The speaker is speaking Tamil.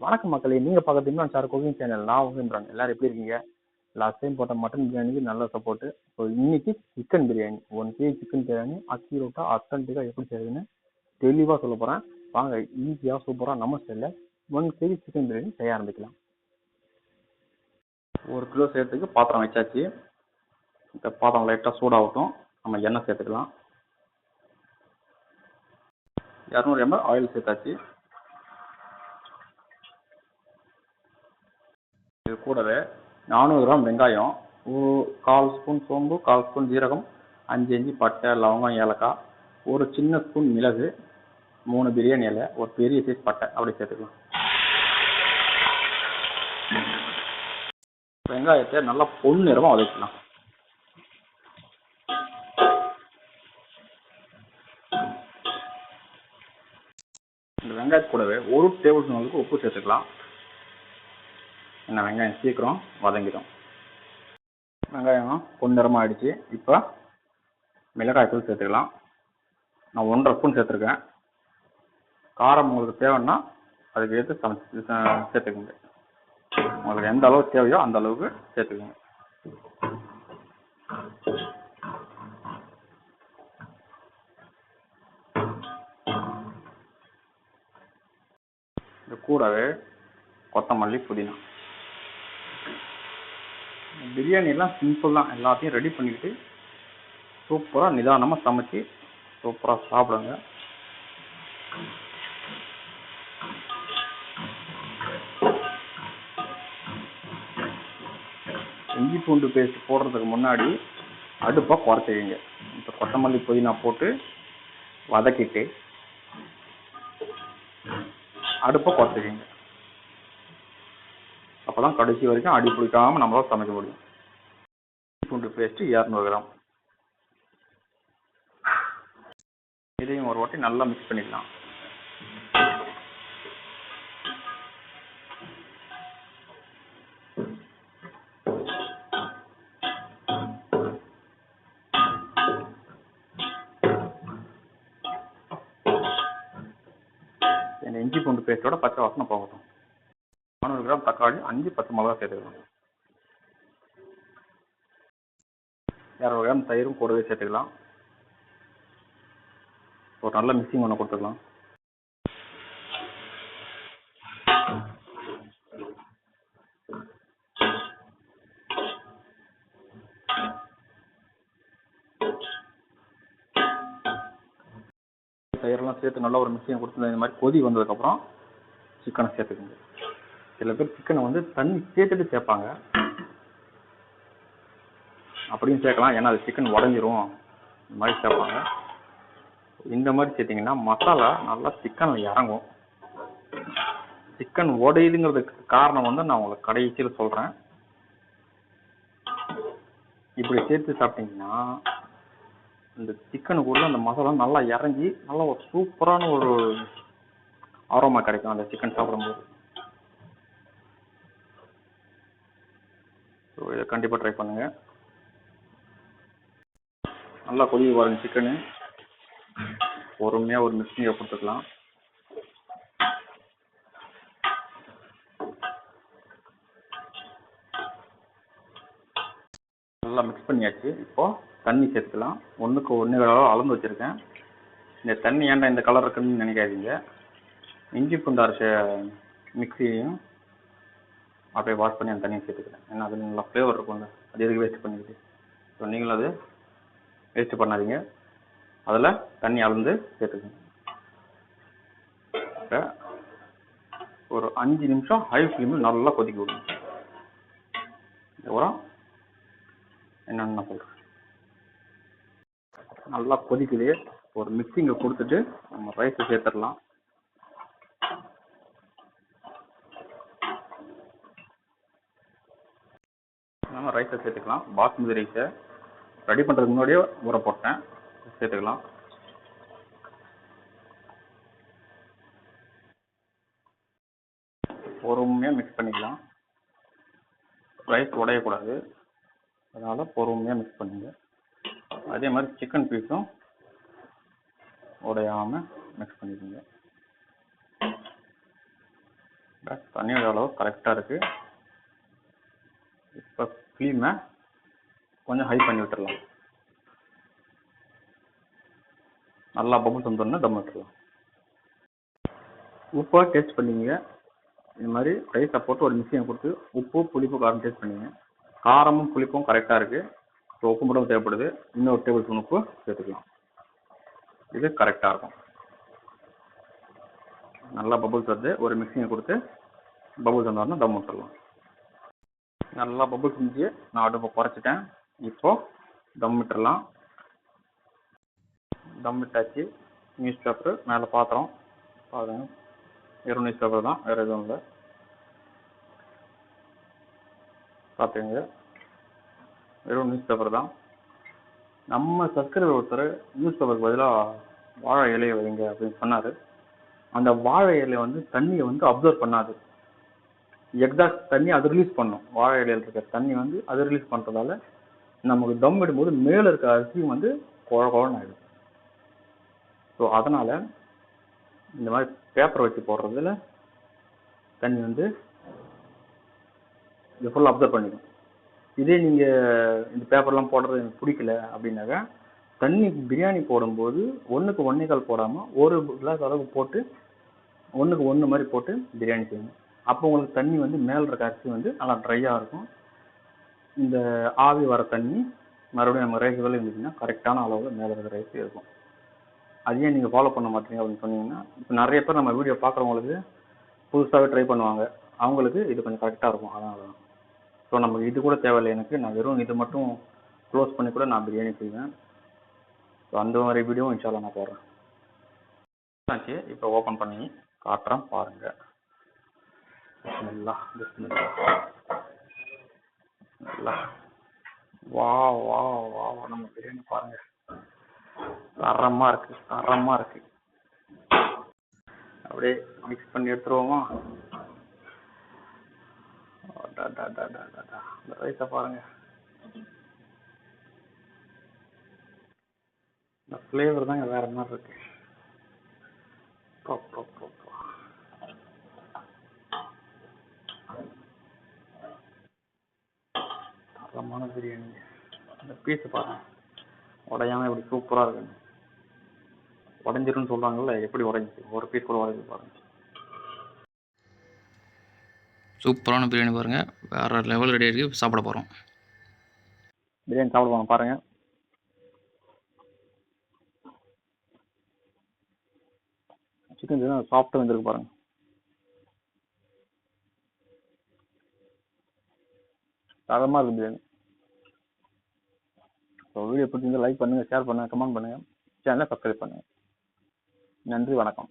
வணக்கம் மக்களே, நீங்க பார்க்கறதுக்கு சார் குக்கிங் சேனல். நான் உங்கன்றாங்க. எல்லாரும் எப்படி இருக்கீங்க? லாஸ்ட் டைம் போட்ட மட்டன் பிரியாணிக்கு நல்ல சப்போர்ட். ஸோ இன்னைக்கு chicken biryani, 1 kg chicken biryani அக்யூரேட்டா அத்தன்டிக்கா எப்படி செய்யுதுன்னு தெளிவா சொல்ல போறேன். வாங்க ஈஸியா சூப்பரா நம்ம ஸ்டைல்ல 1 kg சிக்கன் பிரியாணி செய்ய ஆரம்பிக்கலாம். 1 கிலோ சேர்த்துக்கு பாத்திரம் வச்சாச்சு. இந்த பாத்திரம் லைட்டா சூடாகட்டும். நம்ம எண்ணெய் சேர்த்துக்கலாம். 200 ml ஆயில் சேர்த்தாச்சு. இது கூடவே 400 கிராம் வெங்காயம், 1/4 ஸ்பூன் சோம்பு, 1/4 ஸ்பூன் ஜீரகம், 5 இஞ்சி பட்டை, லவங்கம், ஏலக்காய், ஒரு சின்ன ஸ்பூன் மிளகு, 3 பிரியாணி இலை, ஒரு பெரிய சைஸ் பட்டை அப்படி சேர்த்துக்கலாம். வெங்காயத்தை நல்லா பொன்னிறமா வதக்கலாம். இந்த வெங்காயத்து கூடவே 1 டேபிள் ஸ்பூன் அளவுக்கு உப்பு சேர்த்துக்கலாம். என்ன வெங்காயம் சீக்கிரம் வதங்கிடும். வெங்காயம் பொன்னிறமா ஆயிடுச்சு. இப்போ மிளகாய் தூள் சேர்த்துக்கலாம். நான் 1.5 ஸ்பூன் சேர்த்துருக்கேன். காரம் உங்களுக்கு தேவைன்னா அதுக்கு ஏற்று சேர்த்துக்கோங்க. உங்களுக்கு எந்த அளவுக்கு தேவையோ அந்த அளவுக்கு சேர்த்துக்கோங்க. இது கூடவே கொத்தமல்லி, புதினா. பிரியாணிலாம் சிம்பிள் தான். எல்லாத்தையும் ரெடி பண்ணிக்கிட்டு சூப்பராக நிதானமாக சமைச்சு சூப்பராக சாப்பிடுங்க. இஞ்சி பூண்டு பேஸ்ட் போடுறதுக்கு முன்னாடி அடுப்பை குறைச்சிக்கிங்க. இப்போ கொத்தமல்லி, புதினா போட்டு வதக்கிட்டு அடுப்பை குறைச்சிக்கிங்க. அப்போதான் கடைசி வரைக்கும் அடி பிடிக்காம நம்மளால சமைக்க முடியும். பூண்டு பேஸ்ட் 200 கிராம். இதையும் ஒரு வாட்டி நல்லா மிக்ஸ் பண்ணிக்கலாம். இந்த இஞ்சி பூண்டு பேஸ்டோட பச்சை வாசனை போகட்டும். 400 கிராம் தக்காளி, 5 பச்சை மிளகா சேர்த்துக்கலாம். 200 கிராம் தயிரும் கூடவே சேர்த்துக்கலாம். ஒரு நல்ல மிக்சிங் ஒன்று கொடுத்துக்கலாம். தயிரெல்லாம் சேர்த்து நல்லா ஒரு மிக்சிங் கொடுத்து இந்த மாதிரி கொதி வந்ததுக்கப்புறம் சிக்கனை சேர்த்துக்கோங்க. சில பேர் சிக்கனை தண்ணி சேர்த்துட்டு சேர்ப்பாங்க. அப்படியும் சேர்க்கலாம், ஏன்னா அது சிக்கன் உடஞ்சிரும். இந்த மாதிரி சேர்ப்பாங்க. இந்த மாதிரி சேர்த்திங்கன்னா மசாலா நல்லா சிக்கனில் இறங்கும். சிக்கன் உடையுதுங்கிறதுக்கு காரணம் நான் உங்களுக்கு கடைசியில் சொல்கிறேன். இப்படி சேர்த்து சாப்பிட்டீங்கன்னா இந்த சிக்கனுக்குள்ள அந்த மசாலா நல்லா இறங்கி நல்லா ஒரு சூப்பரான ஒரு ஆரோமா கிடைக்கும் அந்த சிக்கன் சாப்பிடும்போது. ஸோ இதை கண்டிப்பாக ட்ரை பண்ணுங்க. நல்லா கொதி வரும் சிக்கனு. பொறுமையாக ஒரு மிக்சிங்கை கொடுத்துக்கலாம். நல்லா மிக்ஸ் பண்ணியாச்சு. இப்போ தண்ணி சேர்த்துக்கலாம். 1க்கு 1 அளவு அளந்து வச்சுருக்கேன். இந்த தண்ணி ஏன்டா இந்த கலர் இருக்குன்னு நினைக்காதீங்க. இஞ்சி பூண்டு அரைச்ச மிக்சியையும் அப்படியே வாஷ் பண்ணி அந்த தண்ணியை சேர்த்துக்கிறேன். ஏன்னா அது நல்லா ஃப்ளேவர் இருக்குங்க. அது எதுக்கு வேஸ்ட் பண்ணிக்கிட்டு. ஸோ நீங்களும் அது வேஸ்ட் பண்ணாதீங்க. அதில் தண்ணி அளந்து சேர்த்துக்கோங்க. இப்போ ஒரு 5 நிமிஷம் ஹை ஃப்ளேமில் நல்லா கொதிக்க விடுங்க. அப்புறம் என்னென்னு நான் சொல்கிறேன். நல்லா கொதிக்குது. ஒரு மிக்சிங்கை கொடுத்துட்டு நம்ம ரைஸை சேர்த்துடலாம். நம்ம ரைஸை சேர்த்துக்கலாம். பாஸ்மதி ரைஸை ரெடி பண்ணுறதுக்கு முன்னாடியே ஊற போட்டேன். சேர்த்துக்கலாம். பொறுமையாக மிக்ஸ் பண்ணிக்கலாம். ரைஸ் உடையக்கூடாது, அதனால் பொறுமையாக மிக்ஸ் பண்ணுங்க. அதே மாதிரி சிக்கன் பீஸும் உடையாமல் மிக்ஸ் பண்ணிக்கோங்க. தண்ணியோட அளவு கரெக்டாக இருக்குது. இப்போ ஃப்ளேமை கொஞ்சம் ஹை பண்ணி விட்டுடலாம். நல்லா பபுள்ஸ் வந்தோடனே தம் விட்டுடலாம். உப்பை டேஸ்ட் பண்ணிங்க. இந்த மாதிரி ரைஸை போட்டு ஒரு மிக்சியை கொடுத்து உப்பு புளிப்பு காரம் டேஸ்ட் பண்ணிங்க. காரமும் புளிப்பும் கரெக்டாக இருக்குது. ஸோ உப்பு மட்டும் தேவைப்படுது. இன்னொரு டேபிள் ஸ்பூன் உப்பு சேர்த்துக்கலாம். இது கரெக்டாக இருக்கும். நல்லா பபுள்ஸ் வருது. ஒரு மிக்சியை கொடுத்து பபுள்ஸ் வந்தோடனே தம் விட்டுடலாம். நல்லா பபுள்ஸ் செஞ்சு நான் அடுப்பை குறைச்சிட்டேன். இப்போ தம் விட்டுடலாம். தம் விட்டாச்சு. நியூஸ் பேப்பர் மேலே பாத்திரம் பாருங்க. வெறும் நியூஸ் பேப்பர் தான், வேறு எதுவும் இல்லை. பார்த்துங்க, வெறும் நியூஸ் பேப்பர் தான். நம்ம சப்ஸ்கிரைபர் ஒருத்தர் நியூஸ் பேப்பருக்கு பதிலாக வாழை இலையை வைங்க அப்படின்னு சொன்னார். அந்த வாழை இலையை வந்து தண்ணியை வந்து அப்சர்வ் பண்ணாது. எக்ஸாக்ட் தண்ணி அது ரிலீஸ் பண்ணும். வாழை இலையில் இருக்க தண்ணி வந்து அது ரிலீஸ் பண்ணுறதால நமக்கு தம் விடும்போது மேலே இருக்க அரிசியும் வந்து குழ குழன்னு ஆகிடும். ஸோ அதனால் இந்த மாதிரி பேப்பர் வச்சு போடுறதுல தண்ணி வந்து இது ஃபுல்லாக அப்சர்வ் பண்ணிடும். இதே நீங்கள் இந்த பேப்பர்லாம் போடுறது எனக்கு பிடிக்கல அப்படின்னாக்கா தண்ணி பிரியாணி போடும்போது 1க்கு 1.25 போடாமல் ஒரு கிளாஸ் அளவுக்கு போட்டு 1க்கு 1 மாதிரி போட்டு பிரியாணி செய்யணும். அப்போ உங்களுக்கு தண்ணி வந்து மேலே இருக்க அரிசி வந்து நல்லா ட்ரையாக இருக்கும். இந்த ஆவி வர தண்ணி மறுபடியும் நம்ம ரைஸ் வேலை இருந்துச்சுன்னா கரெக்டான அளவில் மேலே இருக்கிற ரைஸ் இருக்கும். அதையே நீங்கள் ஃபாலோ பண்ண மாட்டீங்க அப்படின்னு சொன்னீங்கன்னா, இப்போ நிறைய பேர் நம்ம வீடியோ பார்க்குறவங்களுக்கு புதுசாகவே ட்ரை பண்ணுவாங்க. அவங்களுக்கு இது கொஞ்சம் கரெக்டாக இருக்கும். அதனால தான். ஸோ நமக்கு இது கூட தேவையில்லை. எனக்கு நான் வெறும் இது மட்டும் க்ளோஸ் பண்ணி கூட நான் பிரியாணி செய்வேன். ஸோ அந்த மாதிரி வீடியோவும் இன்ஷால்லா நான் போடுறேன். ஆச்சு. இப்போ ஓப்பன் பண்ணி காட்டுறேன் பாருங்கள். வா வா வா நம்ம பிரியாணி பாருங்க, தரமா இருக்கு, தரமா இருக்கு. அப்படியே மிக்ஸ் பண்ணி எடுத்துருவோமா? இந்த ரைஸை பாருங்க, இந்த ஃப்ளேவர் தாங்க வேற மாதிரி இருக்கு. தரமான பிரியாணி. இந்த பீஸ் பாருங்க, உடையாம எப்படி சூப்பரா இருக்கு. உடஞ்சிருன்னு சொல்றாங்கல்ல, எப்படி உடைஞ்சி ஒரு பீஸ் கூட உடைஞ்சு பாருங்க. சூப்பரான பிரியாணி பாருங்க, வேற லெவல் ரெடி ஆகி சாப்பிட போறோம். பிரியாணி சாப்பிட போறோம் பாருங்க. சிக்கன் சாஃப்டா வந்துருக்கு பாருங்க. தரமா இருக்கு பிரியாணி. வீடியோ பிடிச்சிருந்தா லைக் பண்ணுங்க, ஷேர் பண்ணுங்க, கமெண்ட் பண்ணுங்க, சேனலை சப்ஸ்கிரைப் பண்ணுங்க. நன்றி, வணக்கம்.